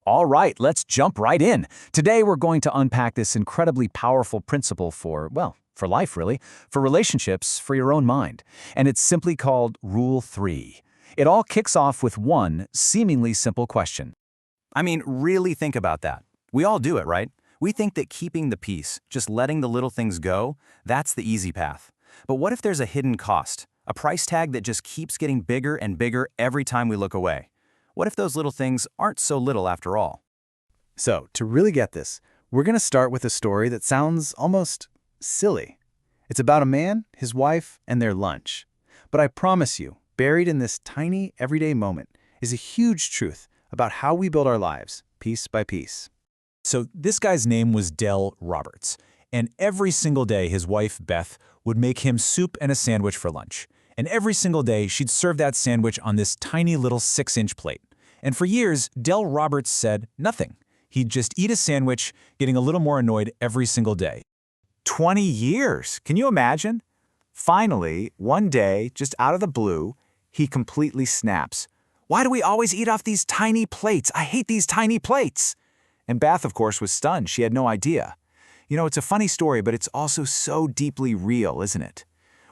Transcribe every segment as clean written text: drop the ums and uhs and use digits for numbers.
All right, let's jump right in. Today we're going to unpack this incredibly powerful principle for, well, for life really, for relationships, for your own mind. And it's simply called Rule 3. It all kicks off with one seemingly simple question. I mean, really think about that. We all do it, right? We think that keeping the peace, just letting the little things go, that's the easy path. But what if there's a hidden cost, a price tag that just keeps getting bigger and bigger every time we look away? What if those little things aren't so little after all? So, to really get this, we're going to start with a story that sounds almost silly. It's about a man, his wife, and their lunch. But I promise you, buried in this tiny, everyday moment is a huge truth about how we build our lives, piece by piece. So this guy's name was Del Roberts, and every single day his wife, Beth, would make him soup and a sandwich for lunch. And every single day she'd serve that sandwich on this tiny little 6-inch plate. And for years, Del Roberts said nothing. He'd just eat a sandwich, getting a little more annoyed every single day. 20 years! Can you imagine? Finally, one day, just out of the blue, he completely snaps. Why do we always eat off these tiny plates? I hate these tiny plates! And Beth, of course, was stunned. She had no idea. You know, it's a funny story, but it's also so deeply real, isn't it?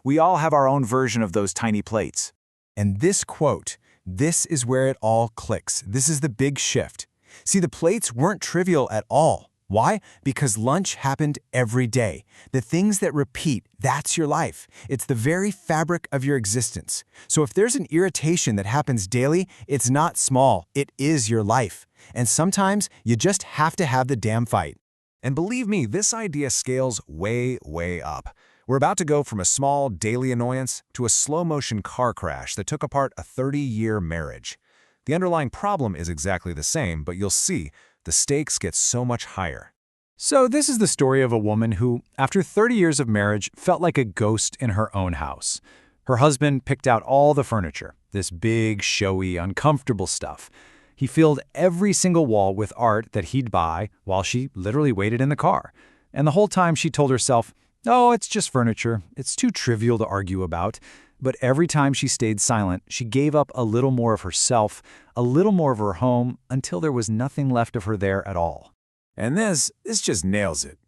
We all have our own version of those tiny plates. And this quote, this is where it all clicks. This is the big shift. See, the plates weren't trivial at all. Why? Because lunch happened every day. The things that repeat, that's your life. It's the very fabric of your existence. So if there's an irritation that happens daily, it's not small. It is your life. And sometimes you just have to have the damn fight. And believe me, this idea scales way, way up. We're about to go from a small daily annoyance to a slow-motion car crash that took apart a 30-year marriage. The underlying problem is exactly the same, but you'll see, the stakes get so much higher. So this is the story of a woman who, after 30 years of marriage, felt like a ghost in her own house. Her husband picked out all the furniture, this big, showy, uncomfortable stuff. He filled every single wall with art that he'd buy while she literally waited in the car. And the whole time she told herself, oh, it's just furniture. It's too trivial to argue about. But every time she stayed silent, she gave up a little more of herself, a little more of her home, until there was nothing left of her there at all. And this just nails it.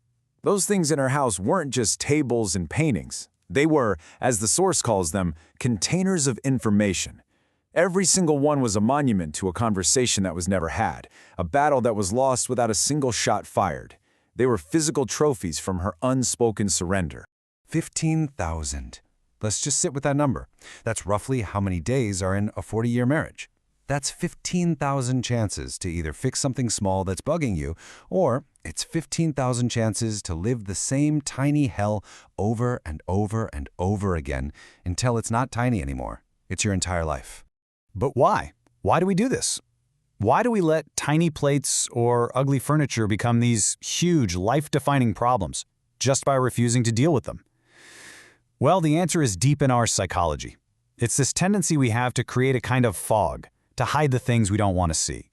Those things in her house weren't just tables and paintings. They were, as the source calls them, containers of information. Every single one was a monument to a conversation that was never had, a battle that was lost without a single shot fired. They were physical trophies from her unspoken surrender. 15,000. Let's just sit with that number. That's roughly how many days are in a 40-year marriage. That's 15,000 chances to either fix something small that's bugging you, or it's 15,000 chances to live the same tiny hell over and over and over again until it's not tiny anymore. It's your entire life. But why? Why do we do this? Why do we let tiny plates or ugly furniture become these huge, life-defining problems just by refusing to deal with them? Well, the answer is deep in our psychology. It's this tendency we have to create a kind of fog, to hide the things we don't want to see.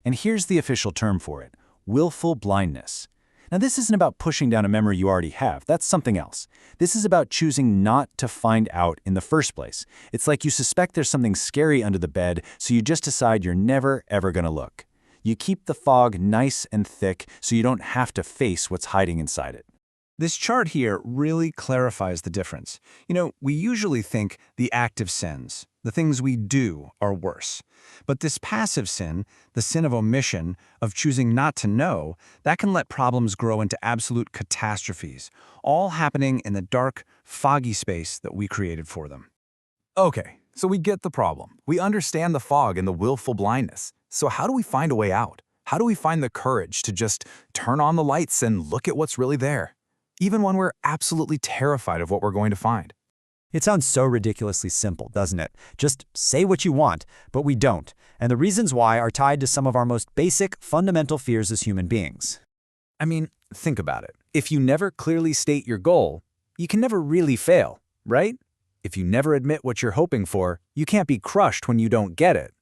And here's the official term for it: willful blindness. Now, this isn't about pushing down a memory you already have. That's something else. This is about choosing not to find out in the first place. It's like you suspect there's something scary under the bed, so you just decide you're never, ever going to look. You keep the fog nice and thick so you don't have to face what's hiding inside it. This chart here really clarifies the difference. You know, we usually think the active sins, the things we do, are worse. But this passive sin, the sin of omission, of choosing not to know, that can let problems grow into absolute catastrophes, all happening in the dark, foggy space that we created for them. Okay, so we get the problem. We understand the fog and the willful blindness. So how do we find a way out? How do we find the courage to just turn on the lights and look at what's really there? Even when we're absolutely terrified of what we're going to find. It sounds so ridiculously simple, doesn't it? Just say what you want, but we don't. And the reasons why are tied to some of our most basic, fundamental fears as human beings. I mean, think about it. If you never clearly state your goal, you can never really fail, right? If you never admit what you're hoping for, you can't be crushed when you don't get it.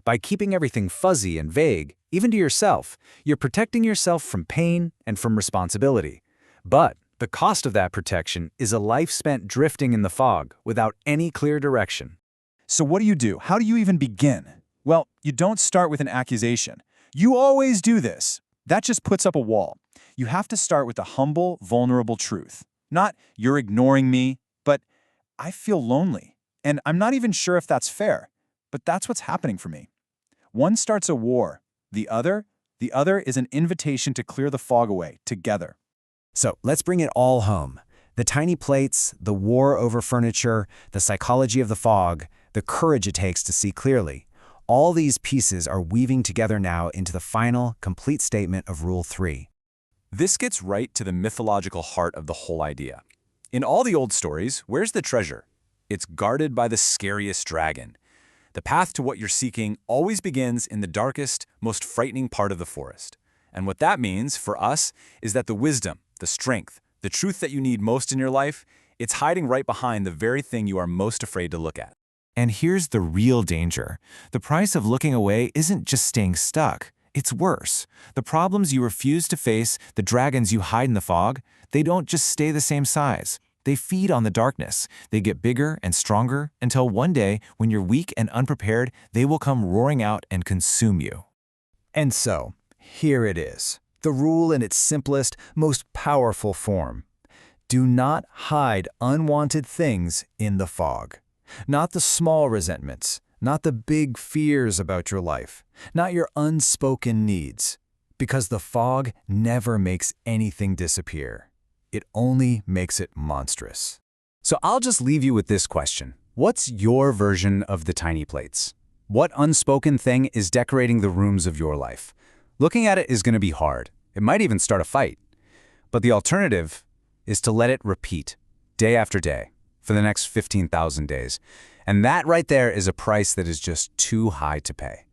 By keeping everything fuzzy and vague, even to yourself, you're protecting yourself from pain and from responsibility. But the cost of that protection is a life spent drifting in the fog without any clear direction. So what do you do? How do you even begin? Well, you don't start with an accusation. "You always do this." That just puts up a wall. You have to start with the humble, vulnerable truth. Not, "You're ignoring me," but, "I feel lonely, and I'm not even sure if that's fair, but that's what's happening for me." One starts a war. The other is an invitation to clear the fog away together. So let's bring it all home. The tiny plates, the war over furniture, the psychology of the fog, the courage it takes to see clearly. All these pieces are weaving together now into the final, complete statement of Rule 3. This gets right to the mythological heart of the whole idea. In all the old stories, where's the treasure? It's guarded by the scariest dragon. The path to what you're seeking always begins in the darkest, most frightening part of the forest. And what that means, for us, is that the wisdom, the strength, the truth that you need most in your life, it's hiding right behind the very thing you are most afraid to look at. And here's the real danger. The price of looking away isn't just staying stuck. It's worse. The problems you refuse to face, the dragons you hide in the fog, they don't just stay the same size. They feed on the darkness. They get bigger and stronger until one day, when you're weak and unprepared, they will come roaring out and consume you. And so, here it is. The rule in its simplest, most powerful form. Do not hide unwanted things in the fog. Not the small resentments, not the big fears about your life, not your unspoken needs. Because the fog never makes anything disappear. It only makes it monstrous. So I'll just leave you with this question. What's your version of the tiny plates? What unspoken thing is decorating the rooms of your life? Looking at it is going to be hard. It might even start a fight. But the alternative is to let it repeat, day after day, for the next 15,000 days. And that right there is a price that is just too high to pay.